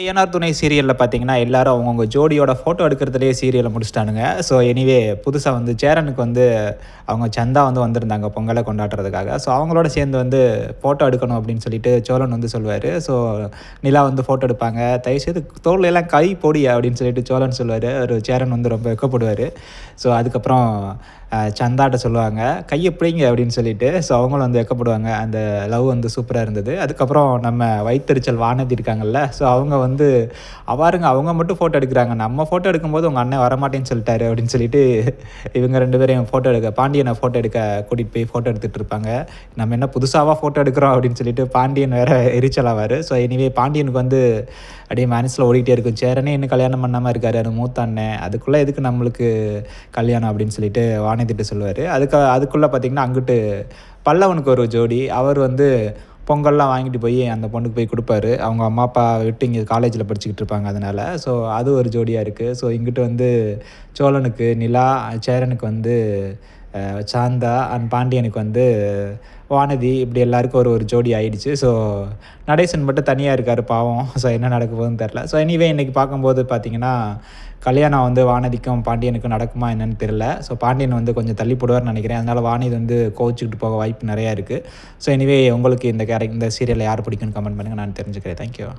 INR துணை சீரியலில் பார்த்தீங்கன்னா எல்லாரும் அவங்கவுங்க ஜோடியோட ஃபோட்டோ எடுக்கிறதுலேயே சீரியலை முடிச்சிட்டானுங்க. ஸோ எனிவே புதுசாக வந்து சேரனுக்கு வந்து அவங்க சந்தா வந்து வந்திருந்தாங்க பொங்கலை கொண்டாடுறதுக்காக. ஸோ அவங்களோட சேர்ந்து வந்து ஃபோட்டோ எடுக்கணும் அப்படின்னு சொல்லிட்டு சோழன் வந்து சொல்லுவார். ஸோ நிலா வந்து ஃபோட்டோ எடுப்பாங்க. தயவுசெய்து தோளில் எல்லாம் கை போடியா அப்படின்னு சொல்லிட்டு சோழன் சொல்லுவார். ஒரு சேரன் வந்து ரொம்ப வெக்கப்படுவார். ஸோ அதுக்கப்புறம் சந்தாட்ட சொல்லுவாங்க கையை பிடிங்க அப்படின்னு சொல்லிட்டு. ஸோ அவங்களும் வந்து வெக்கப்படுவாங்க. அந்த லவ் வந்து சூப்பராக இருந்தது. அதுக்கப்புறம் நம்ம வைத்தறிச்சல் வானதி இருக்காங்கல்ல, ஸோ அவங்க வந்து அவாருங்க அவங்க மட்டும் ஃபோட்டோ எடுக்கிறாங்க, நம்ம ஃபோட்டோ எடுக்கும்போது உங்கள் அண்ணன் வரமாட்டேன்னு சொல்லிட்டாரு அப்படின்னு சொல்லிட்டு இவங்க 2 பேரையும் ஃபோட்டோ எடுக்க பாண்டியனை ஃபோட்டோ எடுக்க கூட்டிகிட்டு போய் ஃபோட்டோ எடுத்துகிட்டு இருப்பாங்க. நம்ம என்ன புதுசாக ஃபோட்டோ எடுக்கிறோம் அப்படின்னு சொல்லிட்டு பாண்டியன் வேறு எரிச்சலாவார். ஸோ எனிவே பாண்டியனுக்கு வந்து அப்படியே மனசில் ஓடிக்கிட்டே இருக்கும், சேரனே இன்னும் கல்யாணம் பண்ணாமல் இருக்காரு, அது மூத்த அண்ணன், அதுக்குள்ளே எதுக்கு நம்மளுக்கு கல்யாணம் அப்படின்னு சொல்லிட்டு வானதிட்டு சொல்லுவார். அதுக்குள்ளே பார்த்திங்கன்னா அங்கிட்டு பல்லவனுக்கு ஒரு ஜோடி, அவர் வந்து பொங்கல்லாம் வாங்கிட்டு போய் அந்த பொண்ணுக்கு போய் கொடுப்பாரு. அவங்க அம்மா அப்பா விட்டு இங்கே காலேஜில் படிச்சுக்கிட்டு இருப்பாங்க அதனால். ஸோ அது ஒரு ஜோடியாக இருக்குது. ஸோ இங்கிட்டு வந்து சோழனுக்கு நிலா, சேரனுக்கு வந்து சாந்தா அண்ட் பாண்டியனுக்கு வந்து வானதி, இப்படி எல்லாருக்கும் ஒரு ஜோடி ஆயிடுச்சு. ஸோ நடேசன் மட்டும் தனியாக இருக்கார் பாவம். ஸோ என்ன நடக்க போகுதுன்னு தெரில. ஸோ எனிவே இன்றைக்கி பார்க்கும்போது பார்த்திங்கன்னா கல்யாணம் வந்து வானதிக்கும் பாண்டியனுக்கும் நடக்குமா என்னன்னு தெரில. ஸோ பாண்டியன் வந்து கொஞ்சம் தள்ளி போடுவார்னு நினைக்கிறேன். அதனால் வானதி வந்து கோவிச்சுக்கிட்டு போக வாய்ப்பு நிறையா இருக்குது. ஸோ எனிவே உங்களுக்கு இந்த சீரியலில் யார் பிடிக்குன்னு கமெண்ட் பண்ணுங்கள், நான் தெரிஞ்சுக்கிறேன். தேங்க்யூ.